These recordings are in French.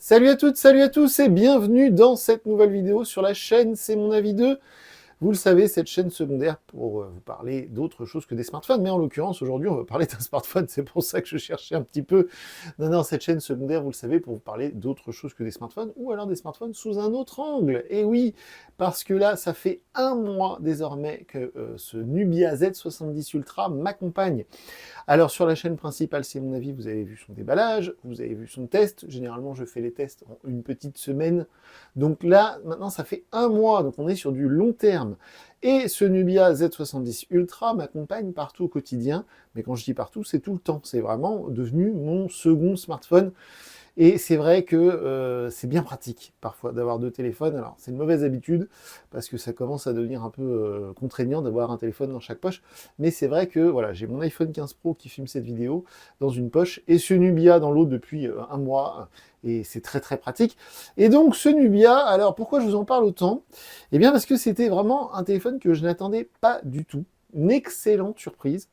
Salut à toutes, salut à tous et bienvenue dans cette nouvelle vidéo sur la chaîne C'est mon avis 2. Vous le savez, cette chaîne secondaire pour vous parler d'autre chose que des smartphones, mais en l'occurrence, aujourd'hui, on va parler d'un smartphone, c'est pour ça que je cherchais un petit peu. Non, cette chaîne secondaire, vous le savez, pour vous parler d'autre chose que des smartphones, ou alors des smartphones sous un autre angle. Et oui, parce que là, ça fait un mois désormais que ce Nubia Z70 Ultra m'accompagne. Alors sur la chaîne principale, c'est mon avis, vous avez vu son déballage, vous avez vu son test. Généralement, je fais les tests en une petite semaine. Donc là, maintenant, ça fait un mois, donc on est sur du long terme. Et ce Nubia Z70 Ultra m'accompagne partout au quotidien. Mais quand je dis partout, c'est tout le temps. C'est vraiment devenu mon second smartphone. Et c'est vrai que c'est bien pratique parfois d'avoir deux téléphones. Alors c'est une mauvaise habitude parce que ça commence à devenir un peu contraignant d'avoir un téléphone dans chaque poche. Mais c'est vrai que voilà, j'ai mon iPhone 15 Pro qui filme cette vidéo dans une poche et ce Nubia dans l'autre depuis un mois. Et c'est très très pratique. Et donc ce Nubia, alors pourquoi je vous en parle autant? Eh bien parce que c'était vraiment un téléphone que je n'attendais pas du tout. Une excellente surprise.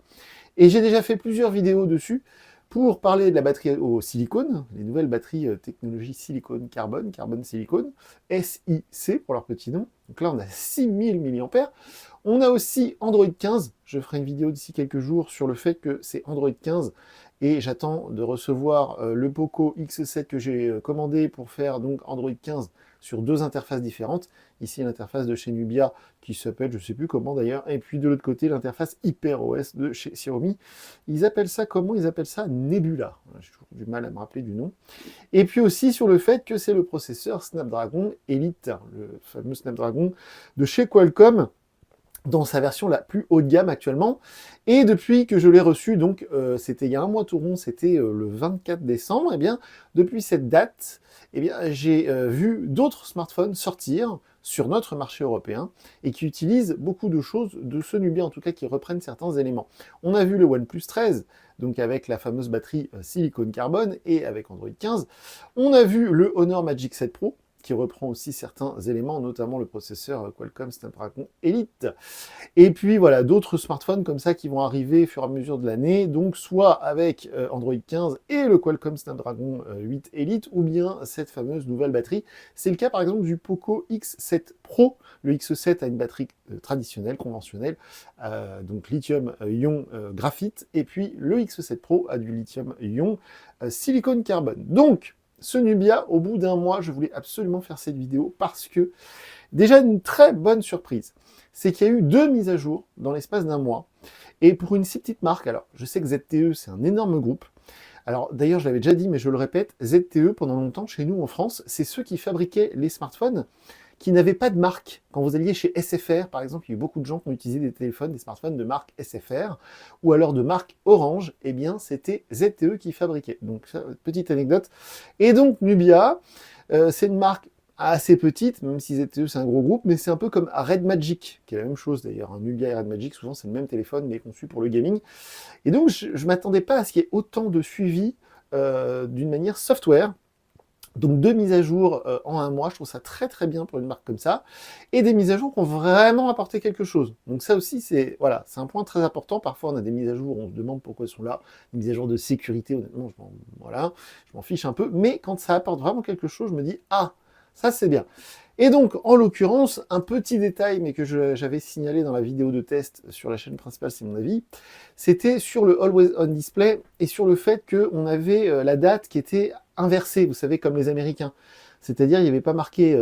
Et j'ai déjà fait plusieurs vidéos dessus pour parler de la batterie au silicone, les nouvelles batteries technologie silicone-carbone, carbone-silicone, SiC pour leur petit nom. Donc là, on a 6000 mAh. On a aussi Android 15. Je ferai une vidéo d'ici quelques jours sur le fait que c'est Android 15 et j'attends de recevoir le Poco X7 que j'ai commandé pour faire donc Android 15 sur deux interfaces différentes. Ici, l'interface de chez Nubia qui s'appelle, je ne sais plus comment d'ailleurs, et puis de l'autre côté, l'interface HyperOS de chez Xiaomi. Ils appellent ça comment? Ils appellent ça Nebula. J'ai toujours du mal à me rappeler du nom. Et puis aussi sur le fait que c'est le processeur Snapdragon Elite, le fameux Snapdragon de chez Qualcomm, dans sa version la plus haut de gamme actuellement. Et depuis que je l'ai reçu, donc c'était il y a un mois tout rond, c'était le 24 décembre, et bien depuis cette date, eh bien j'ai vu d'autres smartphones sortir sur notre marché européen et qui utilisent beaucoup de choses de ce Nubia, en tout cas qui reprennent certains éléments. On a vu le OnePlus 13, donc avec la fameuse batterie silicone carbone et avec Android 15. On a vu le Honor Magic 7 Pro, qui reprend aussi certains éléments, notamment le processeur Qualcomm Snapdragon Elite. Et puis voilà, d'autres smartphones comme ça qui vont arriver au fur et à mesure de l'année, donc soit avec Android 15 et le Qualcomm Snapdragon 8 Elite, ou bien cette fameuse nouvelle batterie. C'est le cas par exemple du Poco X7 Pro. Le X7 a une batterie traditionnelle, conventionnelle, donc lithium-ion graphite, et puis le X7 Pro a du lithium-ion silicone carbone. Donc, ce Nubia, au bout d'un mois, je voulais absolument faire cette vidéo parce que, déjà une très bonne surprise, c'est qu'il y a eu 2 mises à jour dans l'espace d'un mois. Et pour une si petite marque, alors je sais que ZTE c'est un énorme groupe. Alors d'ailleurs je l'avais déjà dit mais je le répète, ZTE pendant longtemps chez nous en France, c'est ceux qui fabriquaient les smartphones qui n'avaient pas de marque. Quand vous alliez chez SFR, par exemple, il y a eu beaucoup de gens qui ont utilisé des téléphones, des smartphones de marque SFR, ou alors de marque Orange, eh bien c'était ZTE qui fabriquait. Donc, petite anecdote. Et donc Nubia, c'est une marque assez petite, même si ZTE c'est un gros groupe, mais c'est un peu comme Red Magic, qui est la même chose d'ailleurs. Un Nubia et Red Magic, souvent c'est le même téléphone, mais conçu pour le gaming. Et donc je ne m'attendais pas à ce qu'il y ait autant de suivi d'une manière software. Donc 2 mises à jour en un mois, je trouve ça très très bien pour une marque comme ça, et des mises à jour qui ont vraiment apporté quelque chose. Donc ça aussi, c'est voilà, c'est un point très important. Parfois, on a des mises à jour, on se demande pourquoi elles sont là. Des mises à jour de sécurité, honnêtement, je m'en fiche un peu. Mais quand ça apporte vraiment quelque chose, je me dis, ah, ça c'est bien. Et donc, en l'occurrence, un petit détail, mais que j'avais signalé dans la vidéo de test sur la chaîne principale, c'est mon avis, c'était sur le Always On Display et sur le fait qu'on avait la date qui était inversée, vous savez, comme les Américains. C'est-à-dire, il n'y avait pas marqué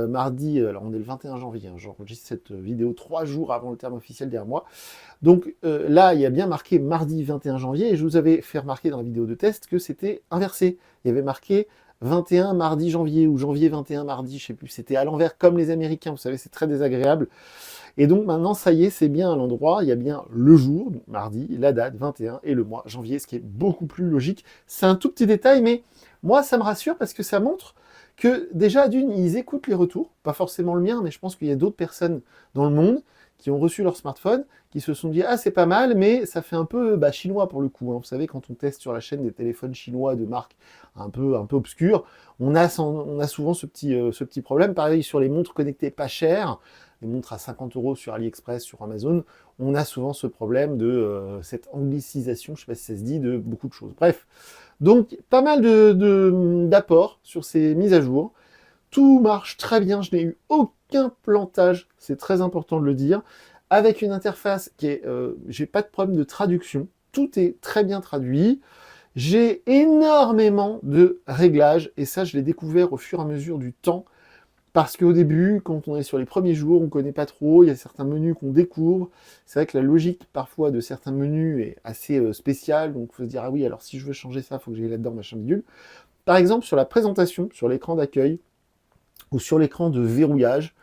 mardi, alors on est le 21 janvier, hein, j'enregistre cette vidéo 3 jours avant le terme officiel derrière moi. Donc là, il y a bien marqué mardi 21 janvier, et je vous avais fait remarquer dans la vidéo de test que c'était inversé. Il y avait marqué 21 mardi janvier, ou janvier 21 mardi, je sais plus, c'était à l'envers comme les Américains, vous savez, c'est très désagréable. Et donc maintenant, ça y est, c'est bien à l'endroit, il y a bien le jour, donc mardi, la date, 21, et le mois, janvier, ce qui est beaucoup plus logique. C'est un tout petit détail, mais moi, ça me rassure parce que ça montre que déjà, d'une, ils écoutent les retours, pas forcément le mien, mais je pense qu'il y a d'autres personnes dans le monde qui ont reçu leur smartphone, qui se sont dit « Ah, c'est pas mal, mais ça fait un peu chinois pour le coup. » Vous savez, quand on teste sur la chaîne des téléphones chinois de marque un peu obscure, on a souvent ce petit problème. Pareil sur les montres connectées pas chères, des montres à 50 € sur AliExpress, sur Amazon, on a souvent ce problème de cette anglicisation, je ne sais pas si ça se dit, de beaucoup de choses. Bref, donc pas mal d'apports sur ces mises à jour. Tout marche très bien, je n'ai eu aucun plantage, c'est très important de le dire, avec une interface qui est, j'ai pas de problème de traduction, tout est très bien traduit. J'ai énormément de réglages, et ça je l'ai découvert au fur et à mesure du temps, parce qu'au début, quand on est sur les premiers jours, on ne connaît pas trop, il y a certains menus qu'on découvre. C'est vrai que la logique parfois de certains menus est assez spéciale, donc il faut se dire, ah oui, alors si je veux changer ça, il faut que j'aille là-dedans, machin bidule. Par exemple, sur la présentation, sur l'écran d'accueil, ou sur l'écran de verrouillage,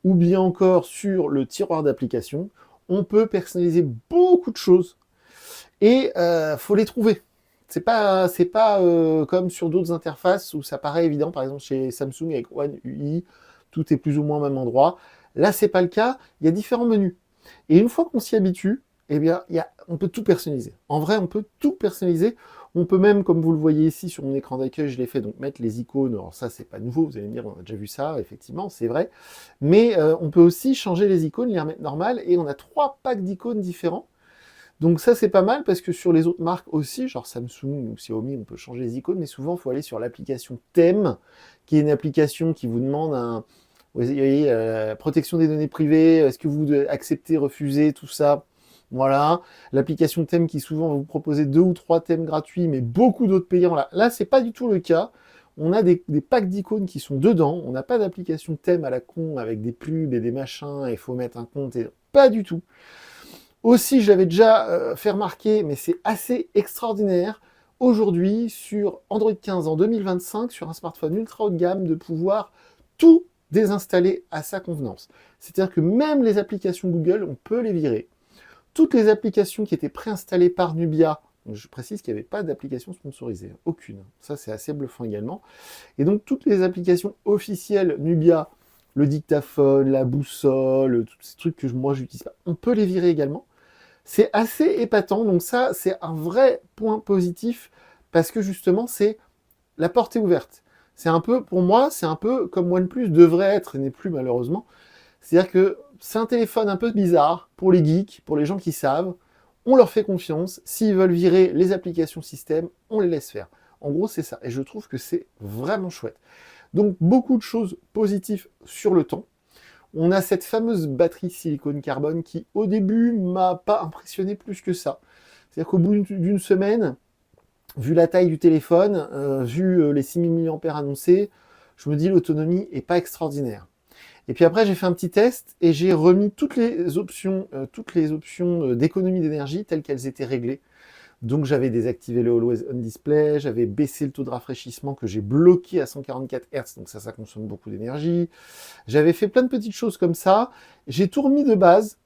ou bien encore sur le tiroir d'application, on peut personnaliser beaucoup de choses, et faut les trouver. C'est pas comme sur d'autres interfaces où ça paraît évident, par exemple chez Samsung avec One UI, tout est plus ou moins au même endroit. Là, c'est pas le cas, il y a différents menus. Et une fois qu'on s'y habitue, eh bien, on peut tout personnaliser. En vrai, on peut tout personnaliser. On peut même, comme vous le voyez ici sur mon écran d'accueil, je l'ai fait, donc mettre les icônes. Alors ça, c'est pas nouveau, vous allez me dire, on a déjà vu ça, effectivement, c'est vrai. Mais on peut aussi changer les icônes, les remettre normales, et on a 3 packs d'icônes différents. Donc ça, c'est pas mal, parce que sur les autres marques aussi, genre Samsung ou Xiaomi, on peut changer les icônes, mais souvent, il faut aller sur l'application Thème, qui est une application qui vous demande vous voyez, protection des données privées, est-ce que vous acceptez, refusez, tout ça. Voilà, l'application Thème qui souvent va vous proposer 2 ou 3 thèmes gratuits, mais beaucoup d'autres payants. Là, c'est pas du tout le cas. On a des packs d'icônes qui sont dedans. On n'a pas d'application Thème à la con avec des pubs et des machins, et il faut mettre un compte. Pas du tout. Aussi, je l'avais déjà fait remarquer, mais c'est assez extraordinaire, aujourd'hui, sur Android 15 en 2025, sur un smartphone ultra haut de gamme, de pouvoir tout désinstaller à sa convenance. C'est-à-dire que même les applications Google, on peut les virer. Toutes les applications qui étaient préinstallées par Nubia, je précise qu'il n'y avait pas d'application sponsorisée, aucune. Ça, c'est assez bluffant également. Et donc, toutes les applications officielles Nubia, le dictaphone, la boussole, tous ces trucs que moi, j'utilise pas, on peut les virer également. C'est assez épatant, donc ça, c'est un vrai point positif, parce que justement, c'est la porte est ouverte. C'est un peu, pour moi, c'est un peu comme OnePlus devrait être, et n'est plus malheureusement. C'est-à-dire que c'est un téléphone un peu bizarre pour les geeks, pour les gens qui savent. On leur fait confiance. S'ils veulent virer les applications système, on les laisse faire. En gros, c'est ça. Et je trouve que c'est vraiment chouette. Donc, beaucoup de choses positives sur le temps. On a cette fameuse batterie silicone carbone qui, au début, m'a pas impressionné plus que ça. C'est-à-dire qu'au bout d'une semaine, vu la taille du téléphone, vu les 6000 mAh annoncés, je me dis l'autonomie est pas extraordinaire. Et puis après, j'ai fait un petit test et j'ai remis toutes les options d'économie d'énergie telles qu'elles étaient réglées. Donc j'avais désactivé le Always On Display, j'avais baissé le taux de rafraîchissement que j'ai bloqué à 144 Hz, donc ça consomme beaucoup d'énergie. J'avais fait plein de petites choses comme ça. J'ai tout remis de base,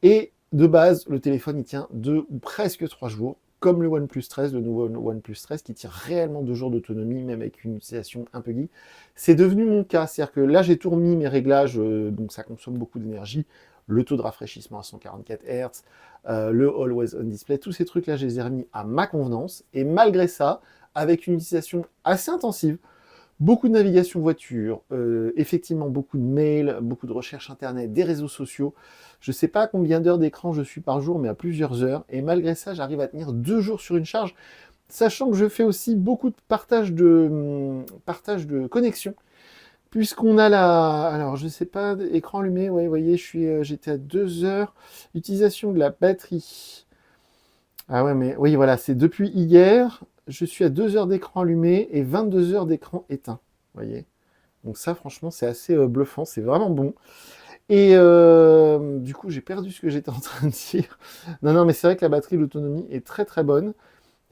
et de base, le téléphone il tient 2 ou presque 3 jours, comme le OnePlus 13, le nouveau OnePlus 13, qui tire réellement 2 jours d'autonomie, même avec une utilisation un peu geek. C'est devenu mon cas, c'est-à-dire que là j'ai tout remis mes réglages, donc ça consomme beaucoup d'énergie, le taux de rafraîchissement à 144 Hz, le Always On Display, tous ces trucs-là, je les ai remis à ma convenance, et malgré ça, avec une utilisation assez intensive, beaucoup de navigation voiture, effectivement beaucoup de mails, beaucoup de recherches internet, des réseaux sociaux. Je ne sais pas combien d'heures d'écran je suis par jour, mais à plusieurs heures, et malgré ça, j'arrive à tenir 2 jours sur une charge, sachant que je fais aussi beaucoup de partage de connexion, puisqu'on a alors je sais pas, écran allumé, ouais, vous voyez, j'étais à 2 heures, utilisation de la batterie. Ah ouais, mais oui, voilà, c'est depuis hier, je suis à 2 heures d'écran allumé et 22 heures d'écran éteint, vous voyez. Donc ça, franchement, c'est assez bluffant, c'est vraiment bon. Et du coup, j'ai perdu ce que j'étais en train de dire. Non, mais c'est vrai que la batterie, l'autonomie est très très bonne.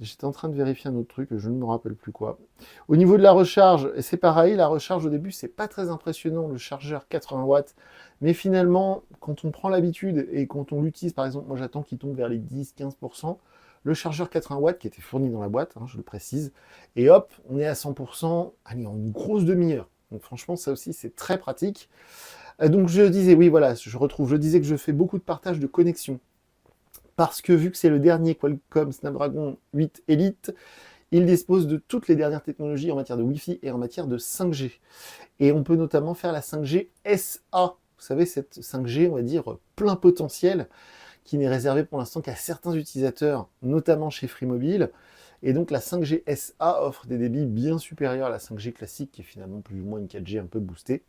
J'étais en train de vérifier un autre truc, je ne me rappelle plus quoi. Au niveau de la recharge, c'est pareil, la recharge au début, c'est pas très impressionnant, le chargeur 80 watts. Mais finalement, quand on prend l'habitude et quand on l'utilise, par exemple, moi j'attends qu'il tombe vers les 10-15%, le chargeur 80 watts qui était fourni dans la boîte, hein, je le précise, et hop, on est à 100%, allez, en une grosse demi-heure. Donc franchement, ça aussi, c'est très pratique. Donc je disais, oui, voilà, je disais que je fais beaucoup de partage de connexion. Parce que vu que c'est le dernier Qualcomm Snapdragon 8 Elite, il dispose de toutes les dernières technologies en matière de Wi-Fi et en matière de 5G. Et on peut notamment faire la 5G SA. vous savez, cette 5G, on va dire, plein potentiel, qui n'est réservé pour l'instant qu'à certains utilisateurs, notamment chez Free Mobile. Et donc la 5G SA offre des débits bien supérieurs à la 5G classique, qui est finalement plus ou moins une 4G un peu boostée.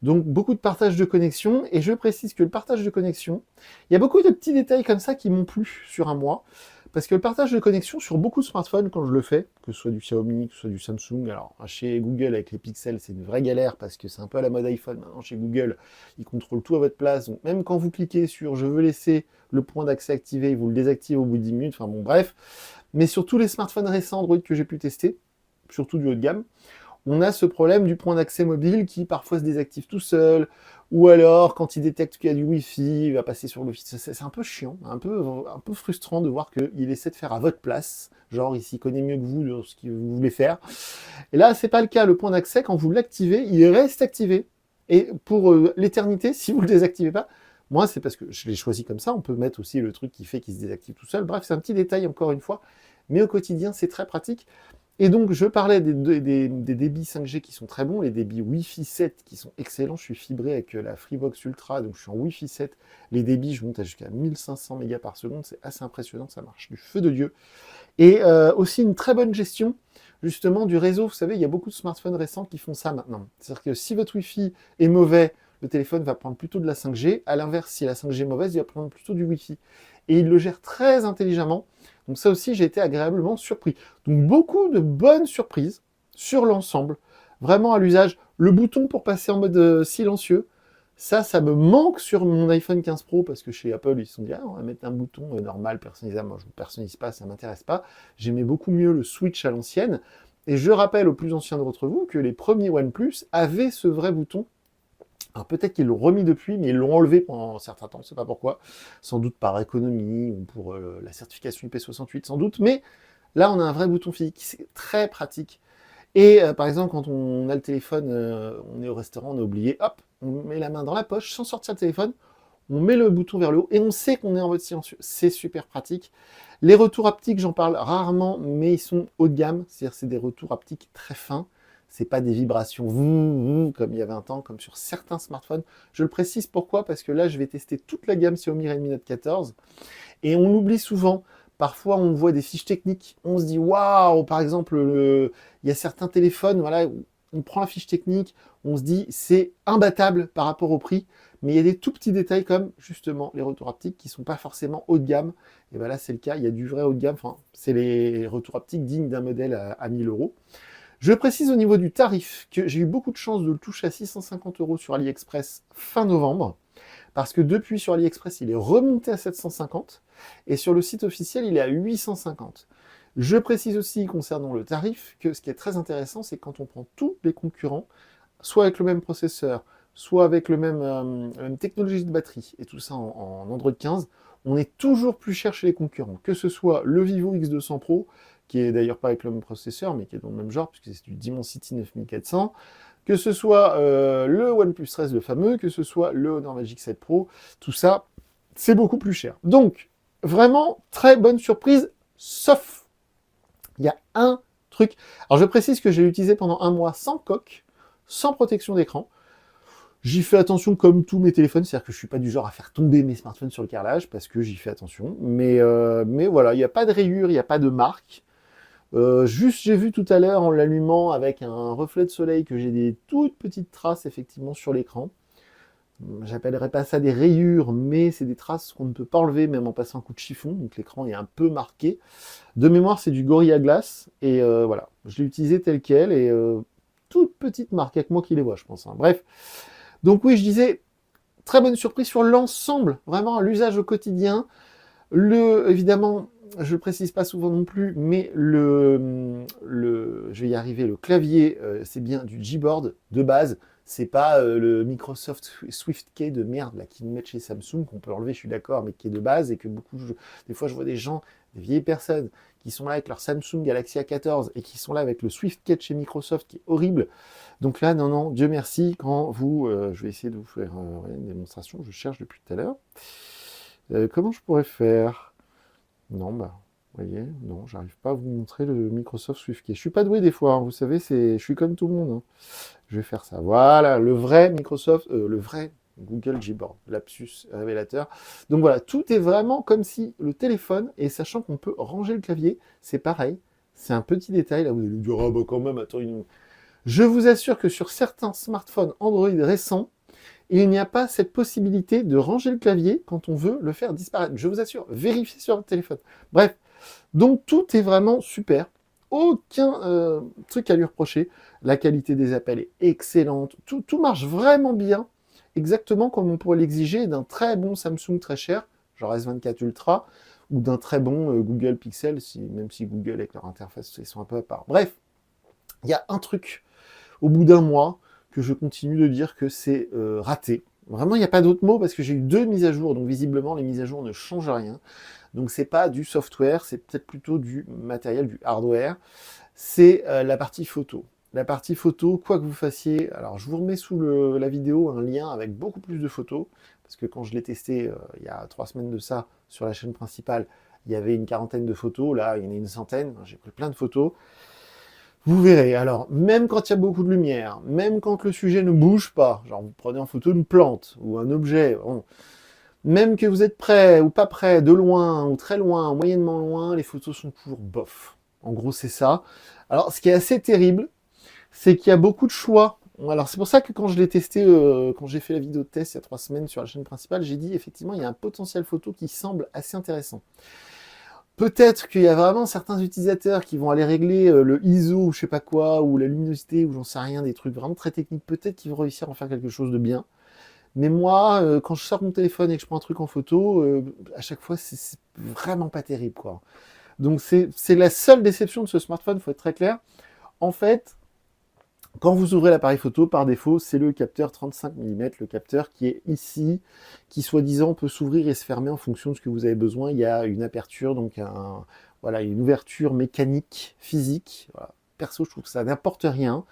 Donc beaucoup de partage de connexion, et je précise que le partage de connexion, il y a beaucoup de petits détails comme ça qui m'ont plu sur un mois, parce que le partage de connexion sur beaucoup de smartphones, quand je le fais, que ce soit du Xiaomi, que ce soit du Samsung, alors chez Google avec les pixels, c'est une vraie galère, parce que c'est un peu à la mode iPhone, maintenant chez Google, ils contrôlent tout à votre place, donc même quand vous cliquez sur « je veux laisser le point d'accès activé », ils vous le désactivent au bout de 10 minutes, enfin bon bref, mais sur tous les smartphones récents Android que j'ai pu tester, surtout du haut de gamme, on a ce problème du point d'accès mobile qui parfois se désactive tout seul, ou alors quand il détecte qu'il y a du Wi-Fi, il va passer sur le Wi-Fi. C'est un peu chiant, un peu frustrant de voir qu'il essaie de faire à votre place, genre il s'y connaît mieux que vous de ce que vous voulez faire. Et là, c'est pas le cas, le point d'accès, quand vous l'activez, il reste activé. Et pour l'éternité, si vous le désactivez pas, moi c'est parce que je l'ai choisi comme ça, on peut mettre aussi le truc qui fait qu'il se désactive tout seul. Bref, c'est un petit détail encore une fois, mais au quotidien, c'est très pratique. Et donc, je parlais des débits 5G qui sont très bons, les débits Wi-Fi 7 qui sont excellents. Je suis fibré avec la Freebox Ultra, donc je suis en Wi-Fi 7. Les débits, je monte à jusqu'à 1500 mégas par seconde. C'est assez impressionnant, ça marche du feu de Dieu. Et aussi une très bonne gestion, justement, du réseau. Vous savez, il y a beaucoup de smartphones récents qui font ça maintenant. C'est-à-dire que si votre Wi-Fi est mauvais, le téléphone va prendre plutôt de la 5G. À l'inverse, si la 5G est mauvaise, il va prendre plutôt du Wi-Fi. Et il le gère très intelligemment. Donc ça aussi, j'ai été agréablement surpris. Donc beaucoup de bonnes surprises sur l'ensemble, vraiment à l'usage. Le bouton pour passer en mode silencieux, ça me manque sur mon iPhone 15 Pro, parce que chez Apple, ils se sont dit, ah, on va mettre un bouton normal, personnalisable. Moi, je ne personnalise pas, ça ne m'intéresse pas. J'aimais beaucoup mieux le switch à l'ancienne. Et je rappelle aux plus anciens d'entre vous que les premiers OnePlus avaient ce vrai bouton. Alors peut-être qu'ils l'ont remis depuis, mais ils l'ont enlevé pendant un certain temps, je ne sais pas pourquoi. Sans doute par économie ou pour la certification IP68, sans doute. Mais là, on a un vrai bouton physique, c'est très pratique. Et par exemple, quand on a le téléphone, on est au restaurant, on a oublié, hop, on met la main dans la poche sans sortir le téléphone, on met le bouton vers le haut et on sait qu'on est en mode silencieux. C'est super pratique. Les retours haptiques, j'en parle rarement, mais ils sont haut de gamme. C'est-à-dire c'est des retours haptiques très fins. C'est pas des vibrations comme il y avait un temps, comme sur certains smartphones. Je le précise pourquoi, parce que là, je vais tester toute la gamme Xiaomi Redmi Note 14. Et on l'oublie souvent. Parfois, on voit des fiches techniques. On se dit, waouh, par exemple, il y a certains téléphones, voilà, on prend la fiche technique, on se dit, c'est imbattable par rapport au prix. Mais il y a des tout petits détails comme, justement, les retours haptiques qui ne sont pas forcément haut de gamme. Et bien là, c'est le cas. Il y a du vrai haut de gamme. Enfin, c'est les retours haptiques dignes d'un modèle à 1000 euros. Je précise au niveau du tarif que j'ai eu beaucoup de chance de le toucher à 650 euros sur AliExpress fin novembre, parce que depuis sur AliExpress, il est remonté à 750, et sur le site officiel, il est à 850. Je précise aussi concernant le tarif que ce qui est très intéressant, c'est quand on prend tous les concurrents, soit avec le même processeur, soit avec la même technologie de batterie, et tout ça en Android 15, on est toujours plus cher chez les concurrents, que ce soit le Vivo X200 Pro, qui est d'ailleurs pas avec le même processeur, mais qui est dans le même genre, puisque c'est du Dimensity 9400, que ce soit le OnePlus 13, le fameux, que ce soit le Honor Magic 7 Pro, tout ça, c'est beaucoup plus cher. Donc, vraiment, très bonne surprise, sauf, il y a un truc. Alors, je précise que j'ai utilisé pendant un mois sans coque, sans protection d'écran. J'y fais attention comme tous mes téléphones, c'est-à-dire que je suis pas du genre à faire tomber mes smartphones sur le carrelage, parce que j'y fais attention. Mais voilà, il n'y a pas de rayures, il n'y a pas de marque. Juste, j'ai vu tout à l'heure en l'allumant avec un reflet de soleil que j'ai des toutes petites traces effectivement sur l'écran. J'appellerais pas ça des rayures, mais c'est des traces qu'on ne peut pas enlever même en passant un coup de chiffon, donc l'écran est un peu marqué. De mémoire, c'est du Gorilla Glass, et voilà, je l'ai utilisé tel quel, et toute petite marque, avec moi qui les vois, je pense. Hein. Bref, donc oui, je disais, très bonne surprise sur l'ensemble, vraiment l'usage au quotidien. Évidemment, je ne le précise pas souvent non plus, mais je vais y arriver, le clavier, c'est bien du Gboard de base. C'est pas le Microsoft SwiftKey de merde là qu'ils mettent chez Samsung, qu'on peut enlever, je suis d'accord, mais qui est de base, et que des fois je vois des gens, des vieilles personnes, qui sont là avec leur Samsung Galaxy A14 et qui sont là avec le SwiftKey de chez Microsoft, qui est horrible. Donc là, non, Dieu merci, quand vous... je vais essayer de vous faire une démonstration, je cherche depuis tout à l'heure. Comment je pourrais faire? Non, vous voyez, non, j'arrive pas à vous montrer le Microsoft SwiftKey. Je suis pas doué des fois, hein, vous savez, je suis comme tout le monde. Hein. Je vais faire ça. Voilà, le vrai Microsoft, le vrai Google Gboard, lapsus révélateur. Donc voilà, tout est vraiment comme si le téléphone, et sachant qu'on peut ranger le clavier, c'est pareil. C'est un petit détail, là vous allez me dire, ah bah quand même, attends, je vous assure que sur certains smartphones Android récents, il n'y a pas cette possibilité de ranger le clavier quand on veut le faire disparaître. Je vous assure, vérifiez sur votre téléphone. Bref, donc tout est vraiment super. Aucun truc à lui reprocher. La qualité des appels est excellente. Tout marche vraiment bien. Exactement comme on pourrait l'exiger d'un très bon Samsung très cher, genre S24 Ultra, ou d'un très bon Google Pixel, même si Google avec leur interface, ils sont un peu à part. Bref, il y a un truc au bout d'un mois que je continue de dire que c'est raté. Vraiment, il n'y a pas d'autre mot parce que j'ai eu 2 mises à jour, donc visiblement les mises à jour ne changent rien. Donc c'est pas du software, c'est peut-être plutôt du matériel, du hardware. C'est la partie photo. La partie photo, quoi que vous fassiez, alors je vous remets sous la vidéo un lien avec beaucoup plus de photos, parce que quand je l'ai testé il y a 3 semaines de ça sur la chaîne principale, il y avait une quarantaine de photos, là il y en a une centaine, j'ai pris plein de photos. Vous verrez, alors, même quand il y a beaucoup de lumière, même quand le sujet ne bouge pas, genre vous prenez en photo une plante ou un objet, bon, même que vous êtes près ou pas près, de loin ou très loin, moyennement loin, les photos sont toujours bof. En gros, c'est ça. Alors, ce qui est assez terrible, c'est qu'il y a beaucoup de choix. Alors, c'est pour ça que quand je l'ai testé, quand j'ai fait la vidéo de test il y a 3 semaines sur la chaîne principale, j'ai dit, effectivement, il y a un potentiel photo qui semble assez intéressant. Peut-être qu'il y a vraiment certains utilisateurs qui vont aller régler le ISO ou je sais pas quoi, ou la luminosité, ou j'en sais rien, des trucs vraiment très techniques. Peut-être qu'ils vont réussir à en faire quelque chose de bien. Mais moi, quand je sors mon téléphone et que je prends un truc en photo, à chaque fois, c'est vraiment pas terrible, quoi. Donc c'est la seule déception de ce smartphone, faut être très clair. En fait, quand vous ouvrez l'appareil photo, par défaut, c'est le capteur 35 mm, le capteur qui est ici, qui soi-disant peut s'ouvrir et se fermer en fonction de ce que vous avez besoin. Il y a une aperture, donc voilà, une ouverture mécanique, physique. Voilà. Perso, je trouve que ça n'apporte rien.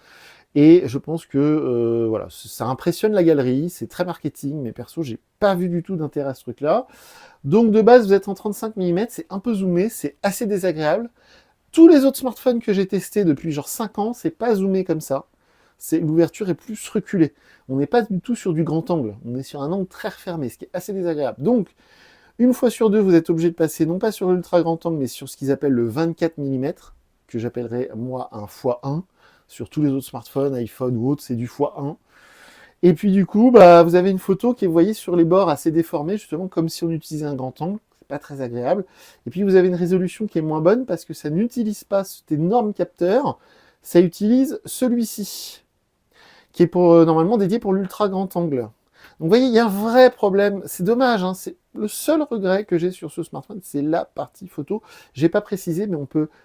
Et je pense que voilà, ça impressionne la galerie, c'est très marketing, mais perso, j'ai pas vu du tout d'intérêt à ce truc-là. Donc de base, vous êtes en 35 mm, c'est un peu zoomé, c'est assez désagréable. Tous les autres smartphones que j'ai testés depuis genre 5 ans, c'est pas zoomé comme ça. L'ouverture est plus reculée. On n'est pas du tout sur du grand angle, on est sur un angle très refermé, ce qui est assez désagréable. Donc, une fois sur deux, vous êtes obligé de passer non pas sur l'ultra grand angle, mais sur ce qu'ils appellent le 24 mm, que j'appellerais moi un x1. Sur tous les autres smartphones, iPhone ou autres, c'est du x1. Et puis du coup, bah, vous avez une photo qui est, vous voyez, sur les bords assez déformée, justement comme si on utilisait un grand angle. C'est pas très agréable. Et puis vous avez une résolution qui est moins bonne parce que ça n'utilise pas cet énorme capteur, ça utilise celui-ci, qui est normalement dédié pour l'ultra grand angle. Donc vous voyez, il y a un vrai problème. C'est dommage, hein, c'est le seul regret que j'ai sur ce smartphone, c'est la partie photo. J'ai pas précisé, mais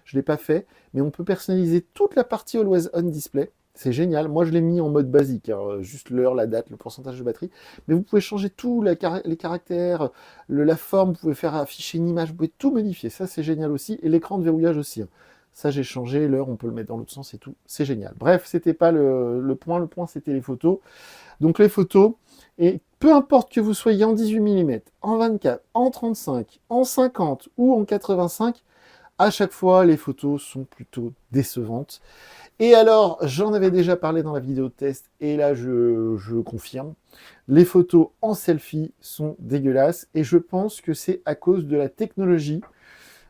je l'ai pas fait, mais on peut personnaliser toute la partie Always On Display. C'est génial. Moi, je l'ai mis en mode basique, hein, juste l'heure, la date, le pourcentage de batterie. Mais vous pouvez changer tout, les caractères, la forme, vous pouvez faire afficher une image, vous pouvez tout modifier. Ça, c'est génial aussi. Et l'écran de verrouillage aussi, hein. Ça, j'ai changé. L'heure, on peut le mettre dans l'autre sens et tout. C'est génial. Bref, c'était pas le point. Le point, c'était les photos. Donc, les photos, et peu importe que vous soyez en 18 mm, en 24, en 35, en 50 ou en 85, à chaque fois, les photos sont plutôt décevantes. Et alors, j'en avais déjà parlé dans la vidéo de test, et là, je confirme, les photos en selfie sont dégueulasses, et je pense que c'est à cause de la technologie.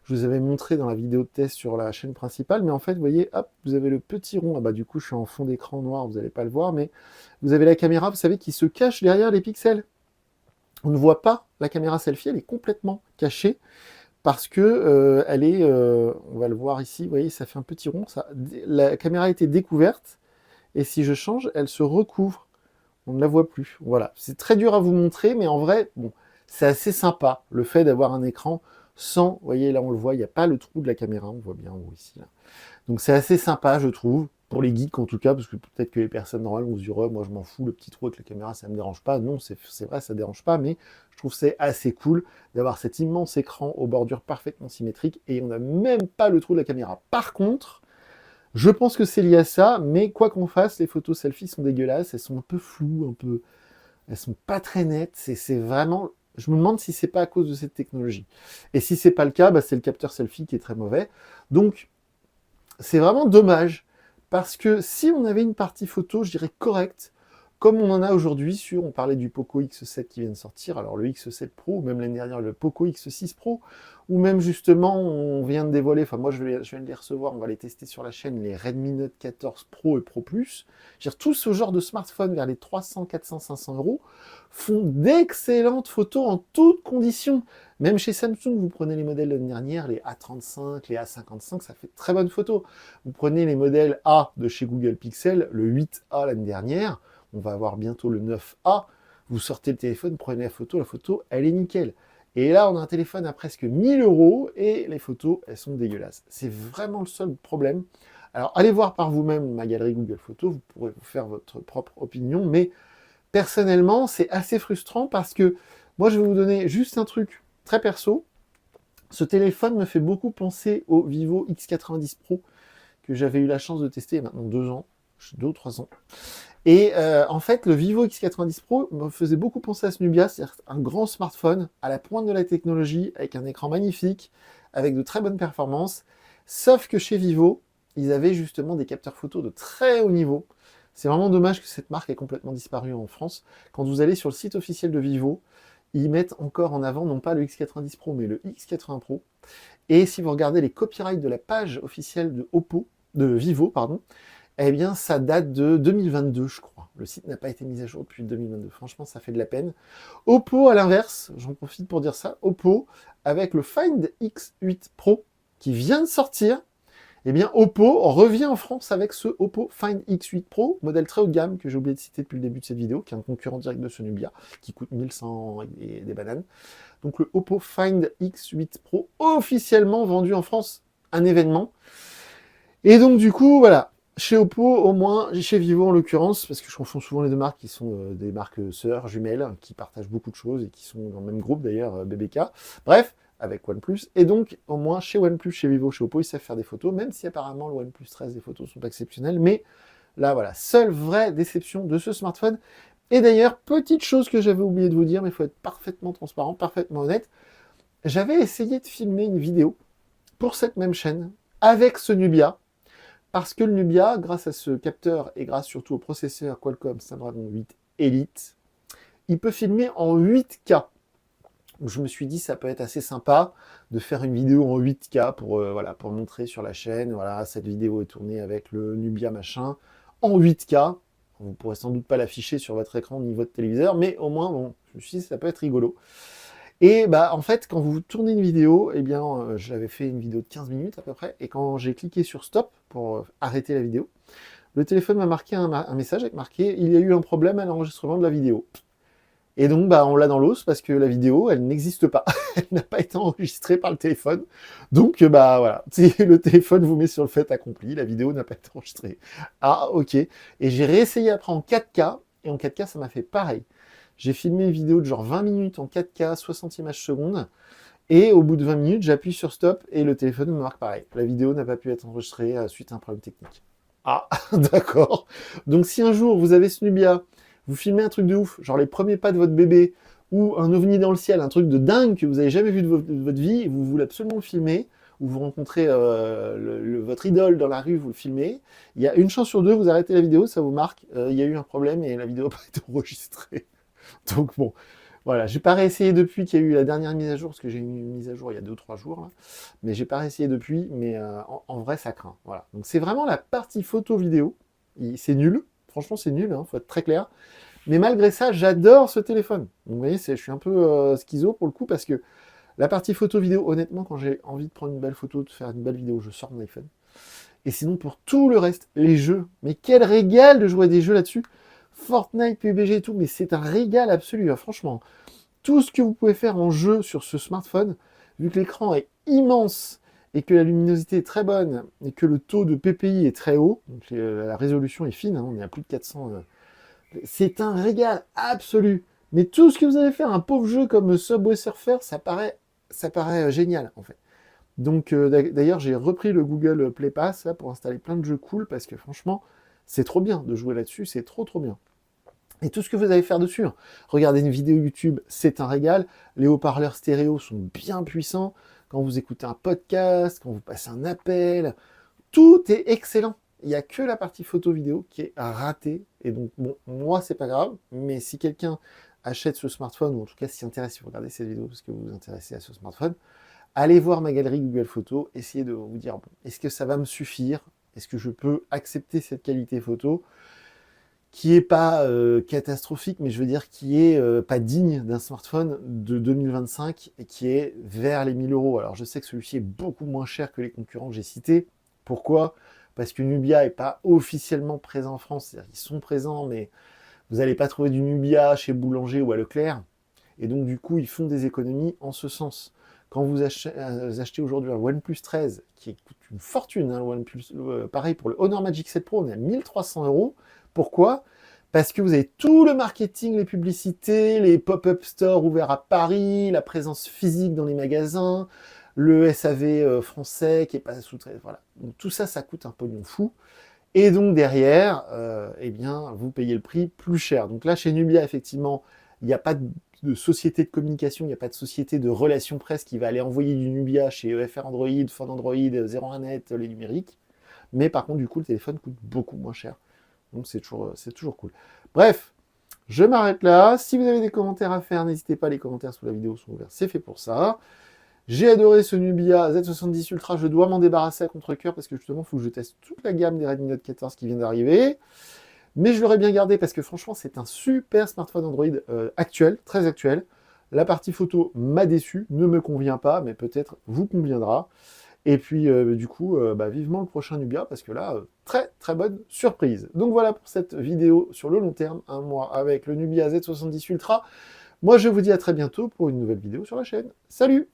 Je vous avais montré dans la vidéo de test sur la chaîne principale, mais en fait, vous voyez, hop, vous avez le petit rond. Ah bah du coup, je suis en fond d'écran noir, vous n'allez pas le voir, mais vous avez la caméra, vous savez, qui se cache derrière les pixels. On ne voit pas la caméra selfie, elle est complètement cachée parce que elle est, on va le voir ici, vous voyez, ça fait un petit rond. La caméra a été découverte, et si je change, elle se recouvre. On ne la voit plus. Voilà, c'est très dur à vous montrer, mais en vrai, bon, c'est assez sympa, le fait d'avoir un écran sans, vous voyez, là on le voit, il n'y a pas le trou de la caméra, on voit bien en haut ici. Là. Donc c'est assez sympa, je trouve, pour les geeks en tout cas, parce que peut-être que les personnes normales vont se dire, oh, moi je m'en fous, le petit trou avec la caméra, ça ne me dérange pas. Non, c'est vrai, ça ne dérange pas, mais je trouve c'est assez cool d'avoir cet immense écran aux bordures parfaitement symétriques, et on n'a même pas le trou de la caméra. Par contre, je pense que c'est lié à ça, mais quoi qu'on fasse, les photos selfies sont dégueulasses, elles sont un peu floues, elles sont pas très nettes, c'est vraiment... Je me demande si c'est pas à cause de cette technologie. Et si c'est pas le cas, bah, c'est le capteur selfie qui est très mauvais. Donc, c'est vraiment dommage, parce que si on avait une partie photo, je dirais correcte, comme on en a aujourd'hui on parlait du Poco X7 qui vient de sortir, alors le X7 Pro, ou même l'année dernière le Poco X6 Pro, ou même justement on vient de dévoiler, enfin moi je viens de les recevoir, on va les tester sur la chaîne, les Redmi Note 14 Pro et Pro Plus. Je veux dire, tout ce genre de smartphone vers les 300, 400, 500 euros font d'excellentes photos en toutes conditions. Même chez Samsung, vous prenez les modèles de l'année dernière, les A35, les A55, ça fait de très bonnes photos. Vous prenez les modèles A de chez Google Pixel, le 8A l'année dernière, on va avoir bientôt le 9A, vous sortez le téléphone, prenez la photo, elle est nickel. Et là, on a un téléphone à presque 1000 euros et les photos, elles sont dégueulasses. C'est vraiment le seul problème. Alors, allez voir par vous-même ma galerie Google Photos, vous pourrez vous faire votre propre opinion, mais personnellement, c'est assez frustrant parce que moi, je vais vous donner juste un truc très perso. Ce téléphone me fait beaucoup penser au Vivo X90 Pro que j'avais eu la chance de tester il y a maintenant 2 ans, 2 ou 3 ans. Et en fait, le Vivo X90 Pro me faisait beaucoup penser à ce Nubia, c'est-à-dire un grand smartphone à la pointe de la technologie, avec un écran magnifique, avec de très bonnes performances. Sauf que chez Vivo, ils avaient justement des capteurs photo de très haut niveau. C'est vraiment dommage que cette marque ait complètement disparu en France. Quand vous allez sur le site officiel de Vivo, ils mettent encore en avant non pas le X90 Pro, mais le X80 Pro. Et si vous regardez les copyrights de la page officielle de Vivo, eh bien, ça date de 2022, je crois. Le site n'a pas été mis à jour depuis 2022. Franchement, ça fait de la peine. Oppo, à l'inverse, j'en profite pour dire ça, Oppo, avec le Find X8 Pro, qui vient de sortir, eh bien, Oppo revient en France avec ce Oppo Find X8 Pro, modèle très haut de gamme, que j'ai oublié de citer depuis le début de cette vidéo, qui est un concurrent direct de ce Nubia, qui coûte 1100 et des bananes. Donc, le Oppo Find X8 Pro, officiellement vendu en France, un événement. Et donc, du coup, voilà. Chez Oppo, au moins, chez Vivo en l'occurrence, parce que je confonds souvent les deux marques qui sont des marques sœurs, jumelles, qui partagent beaucoup de choses et qui sont dans le même groupe d'ailleurs, BBK. Bref, avec OnePlus. Et donc, au moins, chez OnePlus, chez Vivo, chez Oppo, ils savent faire des photos, même si apparemment le OnePlus 13, les photos sont pas exceptionnelles. Mais là, voilà, seule vraie déception de ce smartphone. Et d'ailleurs, petite chose que j'avais oublié de vous dire, mais il faut être parfaitement transparent, parfaitement honnête. J'avais essayé de filmer une vidéo pour cette même chaîne avec ce Nubia. Parce que le Nubia, grâce à ce capteur et grâce surtout au processeur Qualcomm Snapdragon 8 Elite, il peut filmer en 8K. Donc je me suis dit, ça peut être assez sympa de faire une vidéo en 8K pour, voilà, pour montrer sur la chaîne. Voilà, cette vidéo est tournée avec le Nubia machin en 8K. Vous ne pourrez sans doute pas l'afficher sur votre écran ni votre téléviseur, mais au moins, bon, je me suis dit, ça peut être rigolo. Et bah en fait, quand vous tournez une vidéo, eh bien, j'avais fait une vidéo de 15 minutes à peu près, et quand j'ai cliqué sur stop pour arrêter la vidéo, le téléphone m'a marqué un message avec marqué il y a eu un problème à l'enregistrement de la vidéo. Et donc bah on l'a dans l'os parce que la vidéo elle n'existe pas, elle n'a pas été enregistrée par le téléphone. Donc bah voilà, le téléphone vous met sur le fait accompli, la vidéo n'a pas été enregistrée. Ah ok. Et j'ai réessayé après en 4K, et en 4K ça m'a fait pareil. J'ai filmé une vidéo de genre 20 minutes en 4K, 60 images secondes, et au bout de 20 minutes, j'appuie sur stop et le téléphone me marque pareil. La vidéo n'a pas pu être enregistrée suite à un problème technique. Ah, d'accord. Donc si un jour vous avez ce Nubia, vous filmez un truc de ouf, genre les premiers pas de votre bébé, ou un ovni dans le ciel, un truc de dingue que vous n'avez jamais vu de votre vie, et vous voulez absolument le filmer, ou vous rencontrez votre idole dans la rue, vous le filmez, il y a une chance sur deux, vous arrêtez la vidéo, ça vous marque, il y a eu un problème et la vidéo n'a pas été enregistrée. Donc bon, voilà, j'ai pas réessayé depuis qu'il y a eu la dernière mise à jour, parce que j'ai eu une mise à jour il y a 2 ou 3 jours, là. Mais j'ai pas réessayé depuis, mais en vrai ça craint. Voilà. Donc c'est vraiment la partie photo-vidéo, c'est nul, franchement c'est nul, faut être très clair. Mais malgré ça, j'adore ce téléphone. Donc vous voyez, je suis un peu schizo pour le coup, parce que la partie photo-vidéo, honnêtement, quand j'ai envie de prendre une belle photo, de faire une belle vidéo, je sors mon iPhone. Et sinon, pour tout le reste, les jeux, mais quel régal de jouer à des jeux là-dessus. Fortnite, PUBG et tout, mais c'est un régal absolu, franchement. Tout ce que vous pouvez faire en jeu sur ce smartphone, vu que l'écran est immense et que la luminosité est très bonne et que le taux de PPI est très haut, donc la résolution est fine, on est à plus de 400, c'est un régal absolu. Mais tout ce que vous allez faire, un pauvre jeu comme Subway Surfer, ça paraît génial en fait. Donc d'ailleurs j'ai repris le Google Play Pass là, pour installer plein de jeux cool parce que franchement c'est trop bien de jouer là-dessus, c'est trop bien. Et tout ce que vous allez faire dessus, regardez une vidéo YouTube, c'est un régal. Les haut-parleurs stéréo sont bien puissants. Quand vous écoutez un podcast, quand vous passez un appel, tout est excellent. il n'y a que la partie photo-vidéo qui est ratée. Et donc, bon, moi, c'est pas grave, mais si quelqu'un achète ce smartphone, ou en tout cas s'y intéresse, si vous regardez cette vidéo parce que vous vous intéressez à ce smartphone, allez voir ma galerie Google Photos, essayez de vous dire, bon, est-ce que ça va me suffire? Est-ce que je peux accepter cette qualité photo qui est pas catastrophique, mais je veux dire qui est pas digne d'un smartphone de 2025 et qui est vers les 1000 euros. Alors je sais que celui-ci est beaucoup moins cher que les concurrents que j'ai cités. Pourquoi? Parce que Nubia n'est pas officiellement présent en France. C'est-à-dire qu'ils sont présents, mais vous n'allez pas trouver du Nubia chez Boulanger ou à Leclerc. Et donc du coup, ils font des économies en ce sens. Quand vous achetez aujourd'hui un OnePlus 13, qui coûte une fortune, hein, le OnePlus, pareil pour le Honor Magic 7 Pro, on est à 1300 euros. Pourquoi? Parce que vous avez tout le marketing, les publicités, les pop-up stores ouverts à Paris, la présence physique dans les magasins, le SAV français qui est pas sous-traité, voilà. Donc tout ça, ça coûte un pognon fou. Et donc derrière, eh bien, vous payez le prix plus cher. Donc là, chez Nubia, effectivement, il n'y a pas de société de communication, il n'y a pas de société de relations presse qui va aller envoyer du Nubia chez EFR Android, Phone Android, 01net, les numériques. Mais par contre, du coup, le téléphone coûte beaucoup moins cher. Donc c'est toujours cool. Bref, je m'arrête là. Si vous avez des commentaires à faire, n'hésitez pas, les commentaires sous la vidéo sont ouverts, c'est fait pour ça. J'ai adoré ce Nubia Z70 Ultra, je dois m'en débarrasser à contre-cœur parce que justement, il faut que je teste toute la gamme des Redmi Note 14 qui vient d'arriver. Mais je l'aurais bien gardé parce que franchement, c'est un super smartphone Android actuel, très actuel. La partie photo m'a déçu, ne me convient pas, mais peut-être vous conviendra. Et puis, du coup, vivement le prochain Nubia, parce que là, très très bonne surprise. Donc voilà pour cette vidéo sur le long terme, un mois avec le Nubia Z70 Ultra. Moi, je vous dis à très bientôt pour une nouvelle vidéo sur la chaîne. Salut!